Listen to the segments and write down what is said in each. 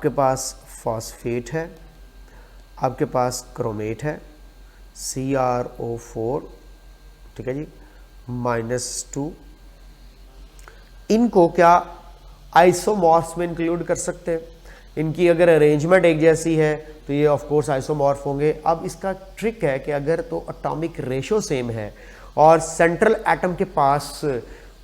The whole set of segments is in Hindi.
आपके पास फॉस्फेट है, आपके पास क्रोमेट है, CrO4, ठीक है जी, -2। इनको क्या आइसोमॉर्फ्स में इंक्लूड कर सकते हैं। इनकी अगर अरेंजमेंट एक जैसी है तो ये ऑफ कोर्स आइसोमॉर्फ होंगे। अब इसका ट्रिक है कि अगर तो एटॉमिक रेशो सेम है और सेंट्रल एटम के पास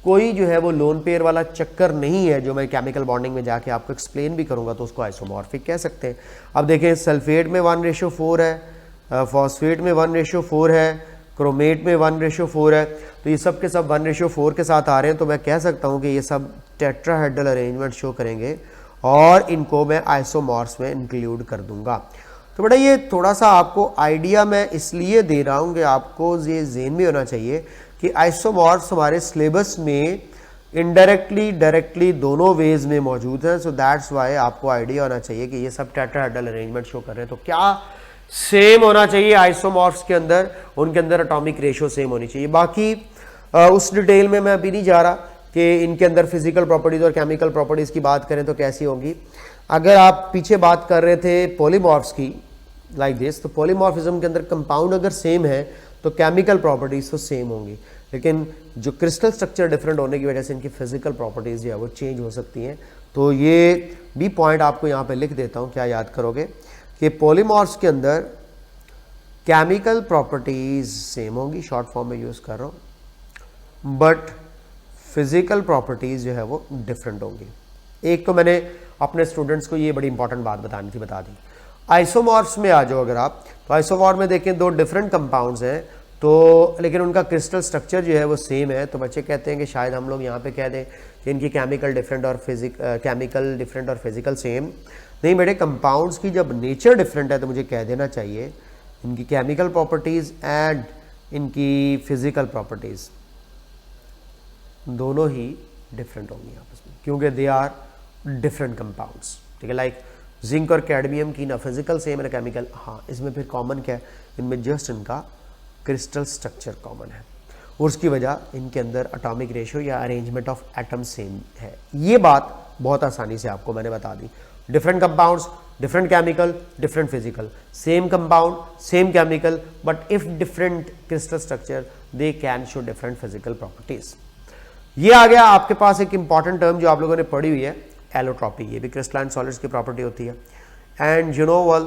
कोई जो है वो लोन पेयर वाला चक्कर नहीं है, जो मैं केमिकल बॉन्डिंग में जाके आपको एक्सप्लेन भी करूंगा, तो उसको आइसोमॉर्फिक कह सकते हैं। अब देखें, सल्फेट में 1:4 है, फॉस्फेट में 1:4 है, क्रोमेट में 1:4 है, तो ये सब के सब 1:4 के साथ आ रहे हैं। तो मैं कह सकता हूँ कि ये सब टेट्राहेड्रल अरेंजमेंट शो करेंगे और इनको मैं आइसोमॉर्फ्स में इंक्लूड कर दूंगा। तो बेटा ये थोड़ा सा आपको आइडिया मैं इसलिए दे रहा हूँ कि आपको ये ज़हन में होना चाहिए कि आइसोमॉर्फ्स हमारे सिलेबस में इनडायरेक्टली डायरेक्टली दोनों वेज में मौजूद है। सो दैट्स वाई आपको आइडिया होना चाहिए कि ये सब टेट्राहेड्रल अरेंजमेंट शो कर रहे हैं, तो क्या सेम होना चाहिए आइसोमॉर्फ्स के अंदर, उनके अंदर एटॉमिक रेशो सेम होनी चाहिए। बाकी उस डिटेल में मैं अभी नहीं जा रहा कि इनके अंदर फिजिकल प्रॉपर्टीज और केमिकल प्रॉपर्टीज की बात करें तो कैसी होंगी। अगर आप पीछे बात कर रहे थे पॉलीमॉर्फ्स की लाइक दिस, तो पॉलीमॉर्फिज्म के अंदर कंपाउंड अगर सेम है तो केमिकल प्रॉपर्टीज तो सेम होंगी, लेकिन जो क्रिस्टल स्ट्रक्चर डिफरेंट होने की वजह से इनकी फिजिकल प्रॉपर्टीज जो है वो चेंज हो सकती हैं। तो ये भी पॉइंट आपको यहाँ पे लिख देता हूँ, क्या याद करोगे कि पॉलीमॉर्फ्स के अंदर केमिकल प्रॉपर्टीज सेम होंगी, शॉर्ट फॉर्म में यूज कर रहा हूँ, बट फिजिकल प्रॉपर्टीज जो है वो डिफरेंट होंगी। एक तो मैंने अपने स्टूडेंट्स को ये बड़ी इंपॉर्टेंट बात बतानी थी, बता दी। आइसोमॉर्फ्स में आ जाओ अगर आप, तो आइसोमॉर्फ में देखें दो डिफरेंट कंपाउंड्स हैं, तो लेकिन उनका क्रिस्टल स्ट्रक्चर जो है वो सेम है। तो बच्चे कहते हैं कि शायद हम लोग यहाँ पे कह दें कि इनकी केमिकल डिफरेंट और फिजिकल सेम। नहीं बेटे, कंपाउंड्स की जब नेचर डिफरेंट है तो मुझे कह देना चाहिए इनकी केमिकल प्रॉपर्टीज एंड इनकी फिजिकल प्रॉपर्टीज दोनों ही डिफरेंट होंगी आपस में, क्योंकि दे आर डिफरेंट कंपाउंड्स, ठीक है। लाइक जिंक और कैडमियम की ना फिजिकल सेम है ना केमिकल, हाँ इसमें फिर कॉमन क्या है, इनमें जस्ट इनका क्रिस्टल स्ट्रक्चर कॉमन है और उसकी वजह इनके अंदर एटॉमिक रेशो या अरेंजमेंट ऑफ एटम सेम है। ये बात बहुत आसानी से आपको मैंने बता दी। Different compounds, different chemical, different physical, same compound, same chemical, but if different crystal structure they can show different physical properties. ये आ गया आपके पास एक इंपॉर्टेंट टर्म जो आप लोगों ने पढ़ी हुई है, एलोट्रॉपी। ये भी क्रिस्टलाइन सॉलिड्स की प्रॉपर्टी होती है। एंड यू नो वेल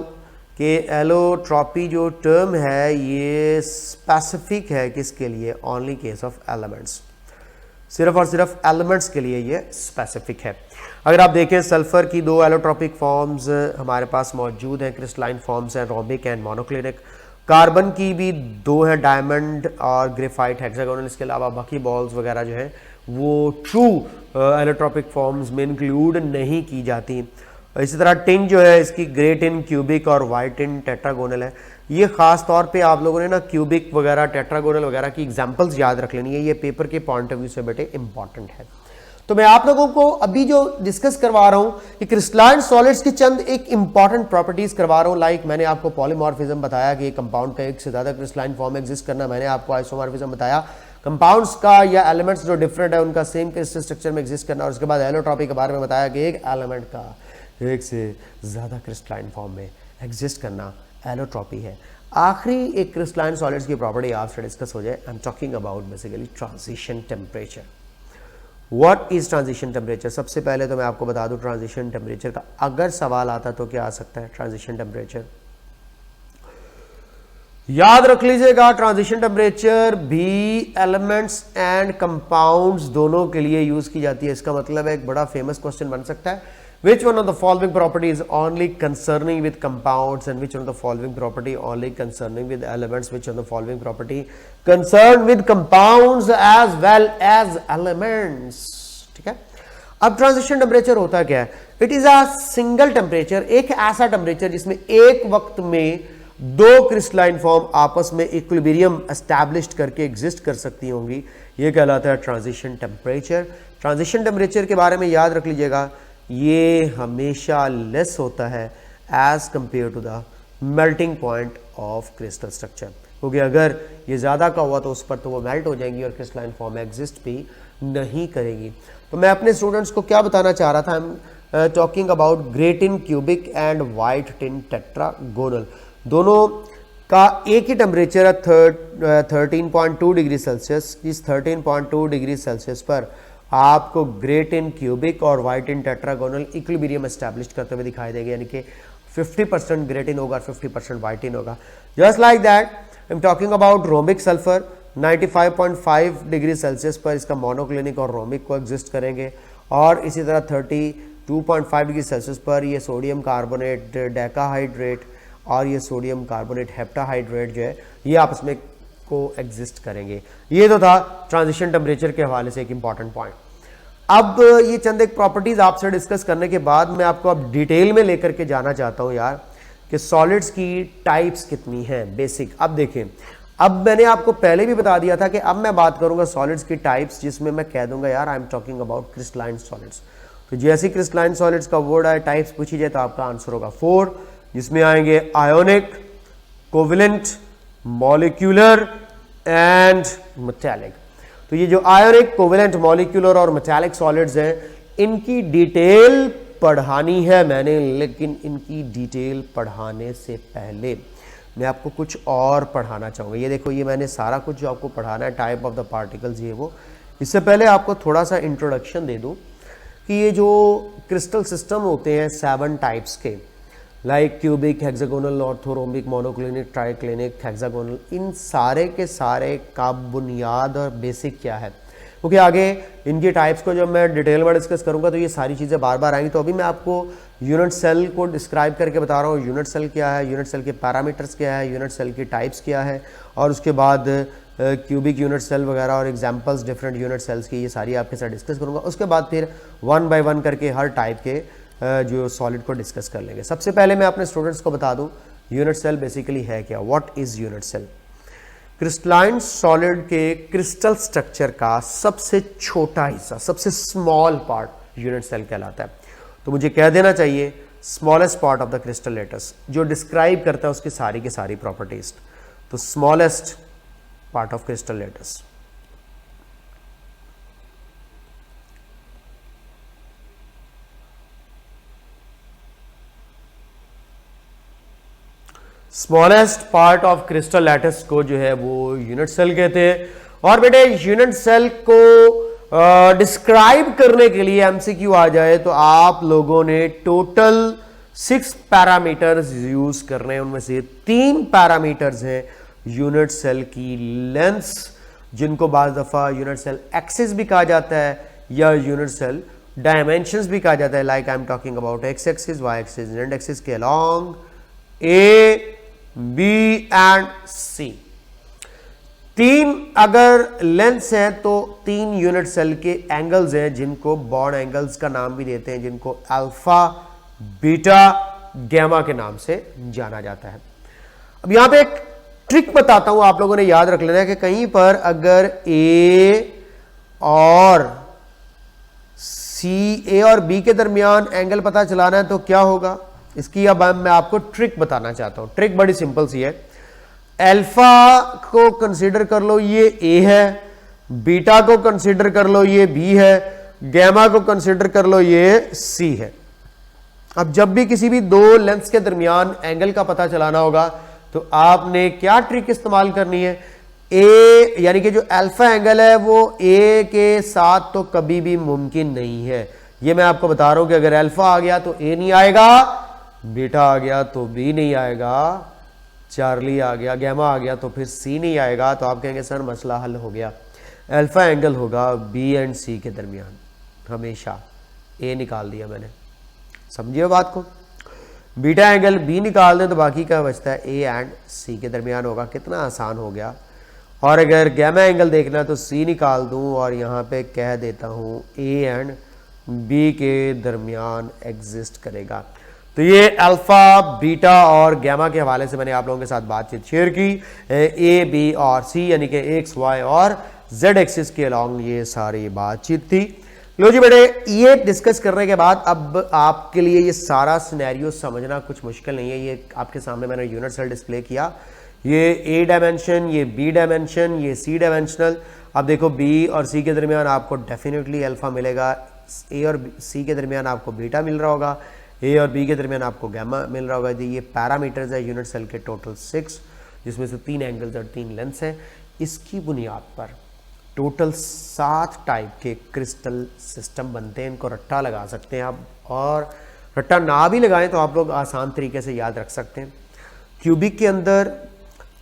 कि एलोट्रॉपी जो टर्म है ये स्पेसिफिक है किसके लिए, ओनली केस ऑफ एलिमेंट्स, सिर्फ और सिर्फ एलिमेंट्स के लिए ये स्पेसिफिक है। अगर आप देखें सल्फर की दो एलोट्रॉपिक फॉर्म्स हमारे पास मौजूद हैं, क्रिस्टलाइन फॉर्म्स हैं, रोबिक एंड मोनोक्लिनिक। कार्बन की भी दो हैं, डायमंड और ग्रेफाइट हेक्सागोनल। इसके अलावा बाकी बॉल्स वगैरह जो है वो ट्रू एलोट्रॉपिक फॉर्म्स में इंक्लूड नहीं की जाती। इसी तरह टिन जो है इसकी ग्रे टिन, क्यूबिक और वाइट टिन टेट्रागोनल है। ये खास तौर पे आप लोगों ने ना क्यूबिक वगैरह टेट्रागोनल वगैरह की एग्जांपल्स याद रख लेनी है, ये पेपर के पॉइंट ऑफ व्यू से बेटे इंपॉर्टेंट है। तो मैं आप लोगों को अभी जो डिस्कस करवा रहा हूं कि क्रिस्टलाइन सॉलिड्स की चंद एक इंपॉर्टेंट प्रॉपर्टीज करवा रहा हूं। लाइक मैंने आपको पॉलीमॉर्फिज्म बताया कि कंपाउंड का एक से ज्यादा क्रिस्टलाइन फॉर्म एग्जिस्ट करना। मैंने आपको आइसोमॉर्फिज्म बताया, कंपाउंड्स का या एलिमेंट्स जो डिफरेंट है उनका सेम क्रिस्टल स्ट्रक्चर में एग्जिस्ट करना। और उसके बाद एलोट्रॉपी के बारे में बताया कि एक एलिमेंट का एक से ज्यादा क्रिस्टलाइन फॉर्म में एग्जिस्ट करना एलोट्रॉपी है। आखिरी एक क्रिस्टलाइन सॉलिड्स की प्रॉपर्टी आपसे डिस्कस हो जाए। आई am talking about basically transition temperature. What is transition temperature? सबसे पहले तो मैं आपको बता दूं ट्रांजिशन टेम्परेचर का अगर सवाल आता तो क्या आ सकता है। ट्रांजिशन टेम्परेचर याद रख लीजिएगा, ट्रांजिशन टेम्परेचर भी एलिमेंट्स एंड कंपाउंड्स दोनों के लिए यूज की जाती है। इसका मतलब है एक बड़ा फेमस क्वेश्चन बन सकता है, which one of the following property is only concerning with compounds and which one of the following property only concerning with elements, which one of the following property concerned with compounds as well as elements। ठीक है, अब ट्रांजिशन टेम्परेचर होता क्या है? It is a single temperature, एक ऐसा टेम्परेचर जिसमें एक वक्त में दो क्रिस्टलाइन फॉर्म आपस में इक्विलिब्रियम एस्टैब्लिश्ड करके एग्जिस्ट कर सकती होंगी। यह कहलाता है ट्रांजिशन टेम्परेचर। ट्रांजिशन टेम्परेचर के बारे में याद रख लीजिएगा, ये हमेशा लेस होता है as compare to the melting point of crystal structure, क्योंकि अगर ये ज़्यादा का हुआ तो उस पर तो वो मेल्ट हो जाएंगी और क्रिस्टलाइन फॉर्म एग्जिस्ट भी नहीं करेगी। तो मैं अपने स्टूडेंट्स को क्या बताना चाह रहा था, talking about grey tin cubic and white tin tetragonal, दोनों का एक ही टेम्परेचर है 13.2 डिग्री सेल्सियस। इस 13.2 डिग्री सेल्सियस पर आपको ग्रे टिन क्यूबिक और white tin tetragonal equilibrium establish करते हुए दिखाई देंगे, यानी कि 50% ग्रे टिन होगा, 50% वाइट टिन होगा। Just like that I am talking about rhombic sulphur, 95.5 degree Celsius पर इसका मोनोक्लिनिक और रोमिक को एग्जिस्ट करेंगे, और इसी तरह 32.5 डिग्री सेल्सियस पर ये सोडियम कार्बोनेट डेकाहाइड्रेट और ये सोडियम कार्बोनेट हेप्टाहाइड्रेट जो है ये आपस में को एग्जिस्ट करेंगे। ये तो था ट्रांजिशन टेम्परेचर के हवाले से एक इंपॉर्टेंट पॉइंट। अब ये चंद एक प्रॉपर्टीज आपसे डिस्कस करने के बाद मैं आपको अब डिटेल में लेकर के जाना चाहता हूं यार कि सॉलिड्स की टाइप्स कितनी हैं बेसिक। अब देखें, अब मैंने आपको पहले भी बता दिया था कि अब मैं बात करूंगा सॉलिड्स की टाइप्स, जिसमें मैं कह दूंगा यार आई am talking about crystalline solids. तो जैसे क्रिस्टलाइन सॉलिड्स का वर्ड है, टाइप्स पूछी जाए तो आपका आंसर होगा 4, जिसमें आएंगे ionic, covalent, molecular and metallic. तो ये जो आयोनिक, कोवेलेंट, मॉलिक्यूलर और मेटालिक सॉलिड्स हैं, इनकी डिटेल पढ़ानी है मैंने, लेकिन इनकी डिटेल पढ़ाने से पहले मैं आपको कुछ और पढ़ाना चाहूँगा। ये देखो, ये मैंने सारा कुछ जो आपको पढ़ाना है, टाइप ऑफ द पार्टिकल्स ये वो। इससे पहले आपको थोड़ा सा इंट्रोडक्शन दे दूँ कि ये जो क्रिस्टल सिस्टम होते हैं 7 टाइप्स के, like cubic, hexagonal, orthorhombic, monoclinic, triclinic, hexagonal, इन सारे के सारे का बुनियाद और बेसिक क्या है, क्योंकि आगे इनकी टाइप्स को जब मैं डिटेल में डिस्कस करूंगा तो ये सारी चीज़ें बार बार आएंगी। तो अभी मैं आपको यूनिट सेल को डिस्क्राइब करके बता रहा हूँ, यूनिट सेल क्या है, यूनिट सेल के पैरामीटर्स क्या है, यूनिट सेल की टाइप्स क्या है, और उसके बाद क्यूबिक यूनिट सेल वगैरह और एग्जांपल्स डिफरेंट यूनिट सेल्स की, ये सारी आपके साथ डिस्कस करूँगा। उसके बाद फिर 1 बाय 1 करके हर टाइप के जो सॉलिड को डिस्कस कर लेंगे। सबसे पहले मैं अपने स्टूडेंट्स को बता दूं यूनिट सेल बेसिकली है क्या, what is unit cell. Crystalline solid के क्रिस्टल स्ट्रक्चर का सबसे छोटा हिस्सा, सबसे स्मॉल पार्ट यूनिट सेल कहलाता है। तो मुझे कह देना चाहिए smallest part of the crystal lattice, जो डिस्क्राइब करता है उसकी सारी की सारी प्रॉपर्टीज। तो smallest part of crystal lattice, smallest part of crystal lattice को जो है वो यूनिट सेल कहते हैं। और बेटे यूनिट सेल को डिस्क्राइब करने के लिए एमसीक्यू आ जाए तो आप लोगों ने टोटल 6 पैरामीटर्स यूज करने हैं। उनमें से 3 पैरामीटर्स हैं यूनिट सेल की लेंथ, जिनको बाज दफा यूनिट सेल एक्सिस भी कहा जाता है या यूनिट सेल डायमेंशंस भी कहा जाता है। Like I am talking about X axis, Y axis, Z axis के along A, B and C. 3 अगर लेंथ्स हैं तो 3 यूनिट सेल के एंगल्स हैं, जिनको बॉन्ड एंगल्स का नाम भी देते हैं, जिनको अल्फा, बीटा, गैमा के नाम से जाना जाता है। अब यहां पे एक ट्रिक बताता हूं, आप लोगों ने याद रख लेना है कि कहीं पर अगर ए और बी के दरमियान एंगल पता चलाना है तो क्या होगा, इसकी अब मैं आपको ट्रिक बताना चाहता हूं। ट्रिक बड़ी सिंपल सी है। अल्फा को कंसीडर कर लो ये ए है, बीटा को कंसीडर कर लो ये बी है, गैमा को कंसीडर कर लो ये सी है। अब जब भी किसी भी 2 लेंथ्स के दरमियान एंगल का पता चलाना होगा तो आपने क्या ट्रिक इस्तेमाल करनी है, ए यानी कि जो अल्फा एंगल है वो ए के साथ तो कभी भी मुमकिन नहीं है। ये मैं आपको बता रहा हूं कि अगर अल्फा आ गया तो ए नहीं आएगा, बीटा आ गया तो बी नहीं आएगा, चार्ली आ गया, गैमा आ गया तो फिर सी नहीं आएगा। तो आप कहेंगे सर मसला हल हो गया। अल्फा एंगल होगा बी एंड सी के दरमियान, हमेशा ए निकाल दिया मैंने, समझिए बात को। बीटा एंगल बी निकाल दें तो बाकी का बचता है ए एंड सी के दरमियान होगा। कितना आसान हो गया। और अगर गैमा एंगल देखना है तो सी निकाल दूं और यहाँ पे कह देता हूँ ए एंड बी के दरमियान एग्जिस्ट करेगा। तो ये अल्फा, बीटा और गैमा के हवाले से मैंने आप लोगों के साथ बातचीत शेयर की। ए, बी और सी यानी कि एक्स, वाई और जेड एक्सिस के अलॉन्ग ये सारी बातचीत थी। लो जी बेटे, ये डिस्कस करने के बाद अब आपके लिए ये सारा सिनेरियो समझना कुछ मुश्किल नहीं है। ये आपके सामने मैंने यूनिट सेल डिस्प्ले किया, ये ए डायमेंशन, ये बी डायमेंशन, ये सी डायमेंशनल। अब देखो बी और सी के दरमियान आपको डेफिनेटली अल्फा मिलेगा, ए और सी के दरमियान आपको बीटा मिल रहा होगा, ए और बी के दरमियान आपको गैमा मिल रहा होगा। ये पैरामीटर्स है यूनिट सेल के टोटल 6, जिसमें से 3 एंगल्स और 3 लेंथ्स हैं। इसकी बुनियाद पर टोटल 7 टाइप के क्रिस्टल सिस्टम बनते हैं। इनको रट्टा लगा सकते हैं आप, और रट्टा ना भी लगाएं तो आप लोग आसान तरीके से याद रख सकते हैं। क्यूबिक के अंदर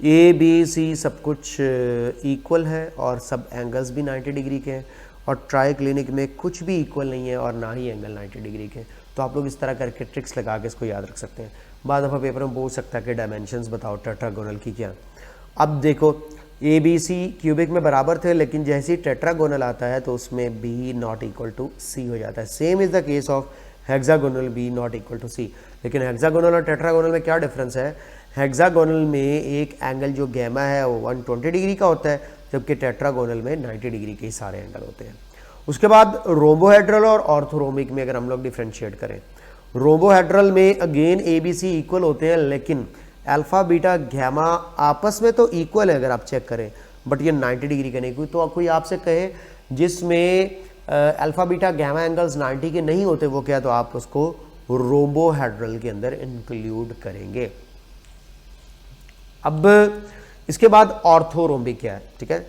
ए बी सी सब कुछ इक्वल है और सब एंगल्स भी 90 डिग्री के हैं, और ट्राई क्लिनिक में कुछ भी इक्वल नहीं है और ना ही एंगल 90 डिग्री के। तो आप लोग इस तरह करके ट्रिक्स लगा के इसको याद रख सकते हैं। बाद दफ़ा पेपर में पूछ सकता है कि डायमेंशंस बताओ टेट्रागोनल की क्या। अब देखो ए बी सी क्यूबिक में बराबर थे, लेकिन जैसे ही टेट्रागोनल आता है तो उसमें B not equal to C हो जाता है। Same is the case of hexagonal, B not equal to C. लेकिन हेक्सागोनल और टेट्रागोनल में क्या डिफरेंस है? हेक्सागोनल में एक एंगल जो गैमा है वो 120 डिग्री का होता है, जबकि टेट्रागोनल में 90 डिग्री के ही सारे एंगल होते हैं। उसके बाद रोम्बोहेड्रल और ऑर्थोरोमिक में अगर हम लोग डिफ्रेंशिएट करें, रोम्बोहेड्रल में again A B C equal होते हैं, लेकिन अल्फा बीटा गैमा आपस में तो इक्वल है अगर आप चेक करें, बट ये 90 डिग्री का नहीं। तो कोई आपसे कहे जिसमें अल्फा बीटा गैमा एंगल्स 90 के नहीं होते, वो क्या? तो आप उसको रोम्बोहेड्रल के अंदर इंक्लूड करेंगे। अब इसके बाद ऑर्थोरोम्बिक क्या है, ठीक है।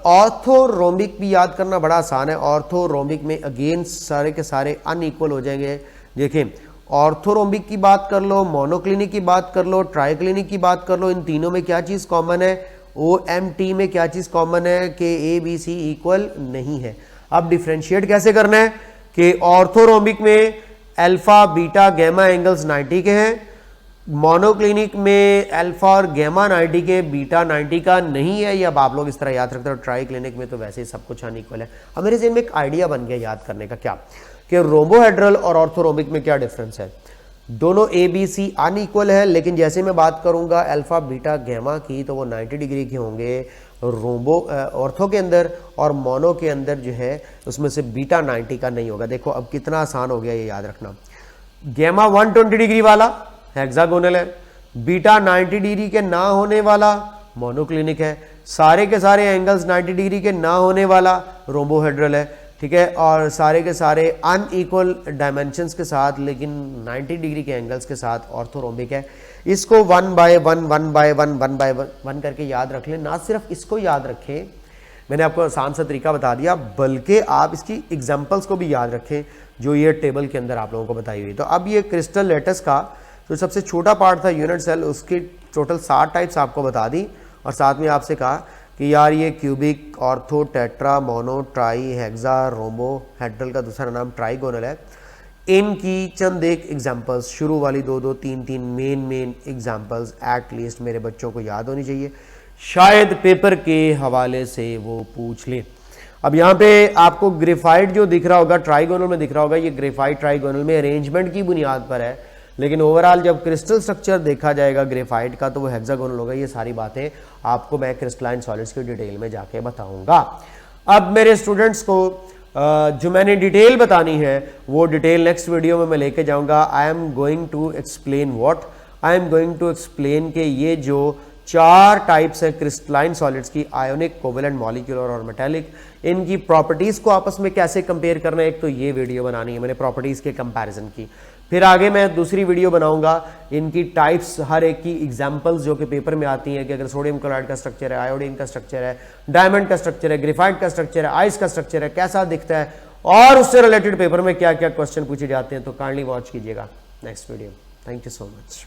ऑर्थोरोम्बिक भी याद करना बड़ा आसान है। ऑर्थोरोम्बिक में अगेन सारे के सारे अनइक्वल हो जाएंगे। देखें, ऑर्थोरोम्बिक की बात कर लो, मोनोक्लिनिक की बात कर लो, ट्राइक्लिनिक की बात कर लो, इन तीनों में क्या चीज़ कॉमन है? OMT में क्या चीज़ कॉमन है कि ए बी सी इक्वल नहीं है। अब डिफ्रेंशिएट कैसे करना है कि ऑर्थोरोम्बिक में अल्फा बीटा गैमा एंगल्स 90 के हैं, मोनोक्लिनिक में अल्फा और गैमा 90 के, बीटा 90 का नहीं है। ये अब आप लोग इस तरह याद रखते हो। ट्राई क्लिनिक में तो वैसे ही सब कुछ अनइक्वल है। अब मेरे ज़हन में एक आइडिया बन गया याद करने का, क्या कि रोम्बोहेड्रल और ऑर्थोरोम्बिक में क्या डिफरेंस है। दोनों ए बी सी अनइक्वल है, लेकिन जैसे मैं बात करूंगा अल्फा बीटा गैमा की तो वो 90 डिग्री के होंगे ऑर्थो के अंदर, और मोनो के अंदर जो है उसमें से बीटा 90 का नहीं होगा। देखो अब कितना आसान हो गया ये याद रखना। गैमा 120 डिग्री वाला हेक्सागोनल है, बीटा 90 डिग्री के ना होने वाला मोनोक्लिनिक है, सारे के सारे एंगल्स 90 डिग्री के ना होने वाला रोम्बोहेड्रल है, ठीक है, और सारे के सारे अनइक्वल डायमेंशंस के साथ लेकिन 90 डिग्री के एंगल्स के साथ ऑर्थोरोम्बिक है। इसको 1 बाय 1 1 बाय 1 1 बाय 1 करके याद रख लें। ना सिर्फ इसको याद रखें, मैंने आपको आसान सा तरीका बता दिया, बल्कि आप इसकी एग्जांपल्स को भी याद रखें जो ये टेबल के अंदर आप लोगों को बताई हुई। तो अब ये क्रिस्टल लेटस का जो सबसे छोटा पार्ट था यूनिट सेल, उसकी टोटल 7 टाइप्स आपको बता दी, और साथ में आपसे कहा कि यार ये cubic, ortho, tetra, mono, tri, hexa, rhombohedral का दूसरा नाम ट्राइगोनल है। इनकी चंद एक एग्जांपल्स, शुरू वाली 2 3 3 मेन एग्जांपल्स एट लीस्ट मेरे बच्चों को याद होनी चाहिए, शायद पेपर के हवाले से वो पूछ लें। अब यहाँ पे आपको ग्रेफाइट जो दिख रहा होगा ट्राइगोनल में दिख रहा होगा, ये ग्रेफाइट ट्राइगोनल में अरेंजमेंट की बुनियाद पर है, लेकिन ओवरऑल जब क्रिस्टल स्ट्रक्चर देखा जाएगा ग्रेफाइट का तो वो हेक्सागोनल होगा। ये सारी बातें आपको मैं क्रिस्टलाइन सॉलिड्स की डिटेल में जाके बताऊंगा। अब मेरे स्टूडेंट्स को जो मैंने डिटेल बतानी है वो डिटेल नेक्स्ट वीडियो में मैं लेके जाऊंगा। I am going to explain what, I am going to explain के ये जो 4 टाइप्स है क्रिस्टलाइन सॉलिड्स की, आयोनिक, कोवेलेंट, मॉलिक्यूलर और मेटालिक, इनकी प्रॉपर्टीज को आपस में कैसे कंपेयर करना है। एक तो ये वीडियो बनानी है मैंने प्रॉपर्टीज के कंपैरिजन की, फिर आगे मैं दूसरी वीडियो बनाऊंगा इनकी टाइप्स, हर एक की एग्जांपल्स जो कि पेपर में आती हैं कि अगर सोडियम क्लोराइड का स्ट्रक्चर है, आयोडीन का स्ट्रक्चर है, डायमंड का स्ट्रक्चर है, ग्रेफाइट का स्ट्रक्चर है, आइस का स्ट्रक्चर है, कैसा दिखता है और उससे रिलेटेड पेपर में क्या क्या क्वेश्चन पूछे जाते हैं। तो काइंडली वॉच कीजिएगा next video. Thank you so much.